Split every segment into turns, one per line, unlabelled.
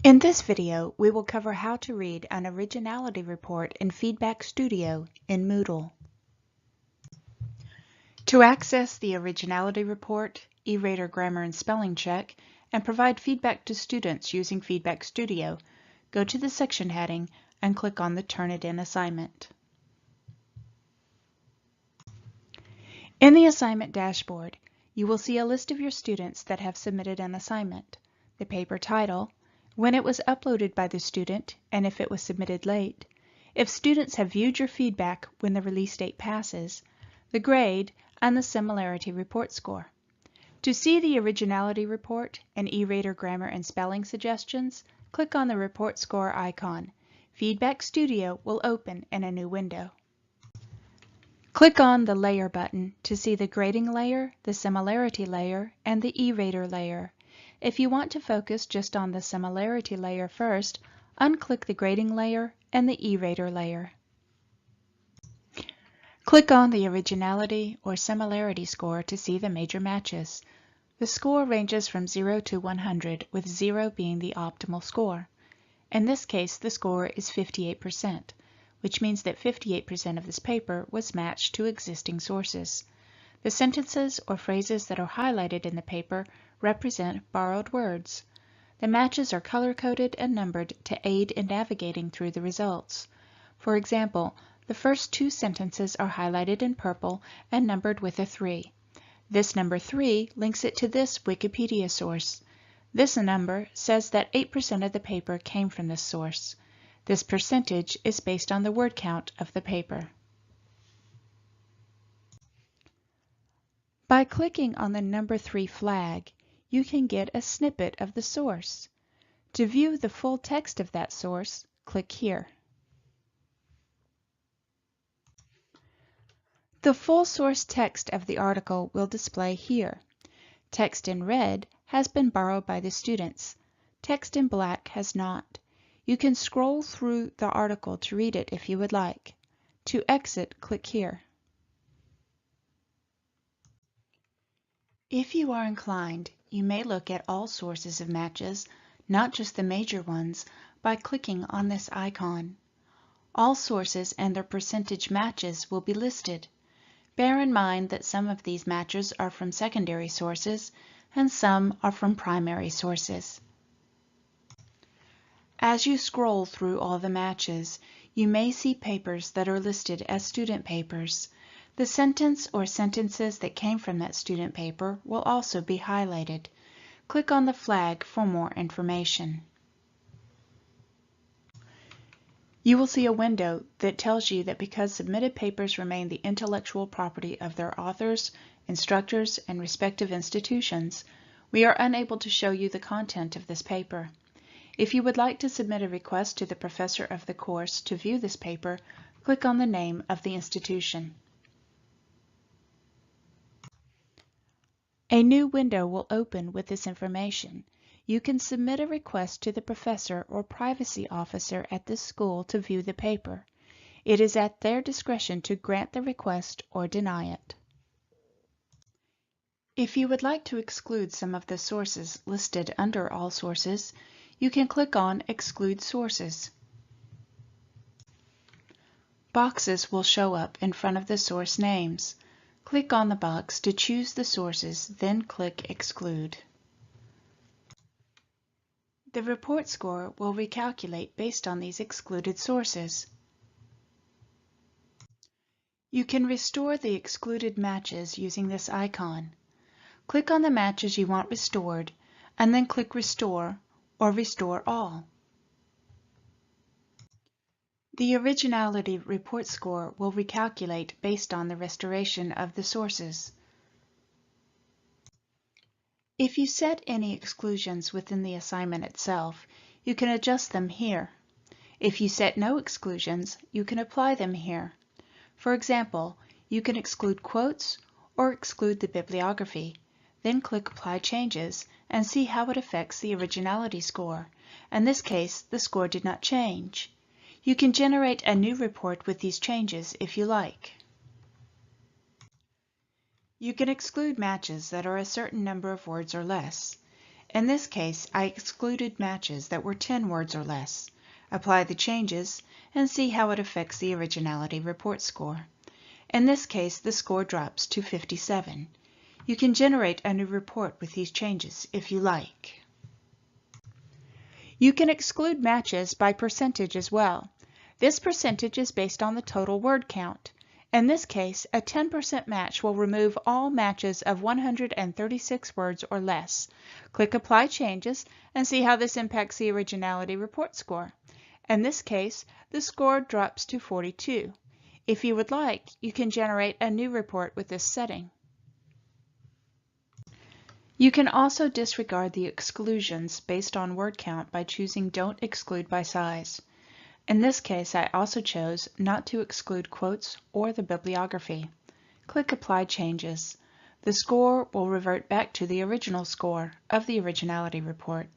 In this video, we will cover how to read an originality report in Feedback Studio in Moodle. To access the originality report, e-rater grammar and spelling check, and provide feedback to students using Feedback Studio, go to the section heading and click on the Turnitin assignment. In the assignment dashboard, you will see a list of your students that have submitted an assignment, the paper title, when it was uploaded by the student and if it was submitted late, if students have viewed your feedback when the release date passes, the grade, and the similarity report score. To see the originality report and e-rater grammar and spelling suggestions, click on the report score icon. Feedback Studio will open in a new window. Click on the Layer button to see the grading layer, the similarity layer, and the e-rater layer. If you want to focus just on the similarity layer first, unclick the grading layer and the e-rater layer. Click on the originality or similarity score to see the major matches. The score ranges from 0 to 100, with 0 being the optimal score. In this case, the score is 58%, which means that 58% of this paper was matched to existing sources. The sentences or phrases that are highlighted in the paper represent borrowed words. The matches are color-coded and numbered to aid in navigating through the results. For example, the first two sentences are highlighted in purple and numbered with a 3. This number 3 links it to this Wikipedia source. This number says that 8% of the paper came from this source. This percentage is based on the word count of the paper. By clicking on the number 3 flag, you can get a snippet of the source. To view the full text of that source, click here. The full source text of the article will display here. Text in red has been borrowed by the students. Text in black has not. You can scroll through the article to read it if you would like. To exit, click here. If you are inclined, you may look at all sources of matches, not just the major ones, by clicking on this icon. All sources and their percentage matches will be listed. Bear in mind that some of these matches are from secondary sources and some are from primary sources. As you scroll through all the matches, you may see papers that are listed as student papers. The sentence or sentences that came from that student paper will also be highlighted. Click on the flag for more information. You will see a window that tells you that because submitted papers remain the intellectual property of their authors, instructors, and respective institutions, we are unable to show you the content of this paper. If you would like to submit a request to the professor of the course to view this paper, click on the name of the institution. A new window will open with this information. You can submit a request to the professor or privacy officer at this school to view the paper. It is at their discretion to grant the request or deny it. If you would like to exclude some of the sources listed under All Sources, you can click on Exclude Sources. Boxes will show up in front of the source names. Click on the box to choose the sources, then click Exclude. The report score will recalculate based on these excluded sources. You can restore the excluded matches using this icon. Click on the matches you want restored, and then click Restore or Restore All. The originality report score will recalculate based on the restoration of the sources. If you set any exclusions within the assignment itself, you can adjust them here. If you set no exclusions, you can apply them here. For example, you can exclude quotes or exclude the bibliography. Then click Apply Changes and see how it affects the originality score. In this case, the score did not change. You can generate a new report with these changes if you like. You can exclude matches that are a certain number of words or less. In this case, I excluded matches that were 10 words or less. Apply the changes and see how it affects the originality report score. In this case, the score drops to 57. You can generate a new report with these changes if you like. You can exclude matches by percentage as well. This percentage is based on the total word count. In this case, a 10% match will remove all matches of 136 words or less. Click Apply Changes and see how this impacts the originality report score. In this case, the score drops to 42. If you would like, you can generate a new report with this setting. You can also disregard the exclusions based on word count by choosing Don't Exclude by Size. In this case, I also chose not to exclude quotes or the bibliography. Click Apply Changes. The score will revert back to the original score of the originality report.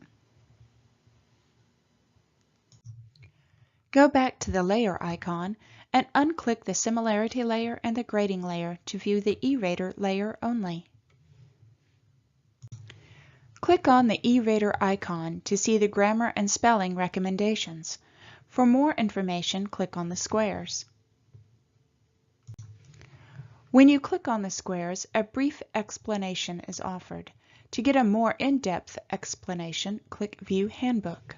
Go back to the layer icon and unclick the similarity layer and the grading layer to view the E-Rater layer only. Click on the E-Rater icon to see the grammar and spelling recommendations. For more information, click on the squares. When you click on the squares, a brief explanation is offered. To get a more in-depth explanation, click View Handbook.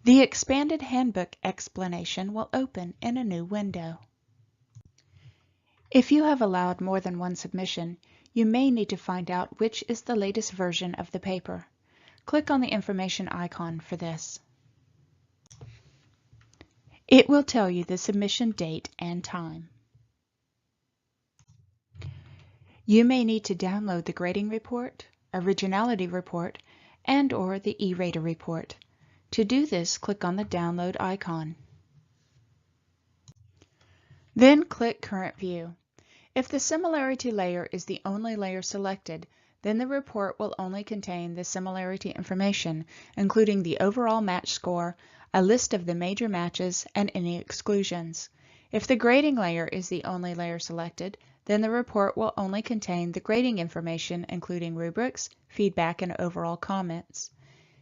The expanded handbook explanation will open in a new window. If you have allowed more than one submission, you may need to find out which is the latest version of the paper. Click on the information icon for this. It will tell you the submission date and time. You may need to download the grading report, originality report, and/or the E-Rater report. To do this, click on the download icon. Then click Current View. If the similarity layer is the only layer selected, then the report will only contain the similarity information, including the overall match score, a list of the major matches, and any exclusions. If the grading layer is the only layer selected, then the report will only contain the grading information, including rubrics, feedback, and overall comments.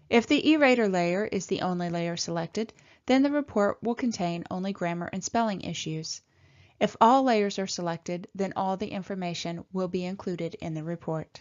If the E-Rater layer is the only layer selected, then the report will contain only grammar and spelling issues. If all layers are selected, then all the information will be included in the report.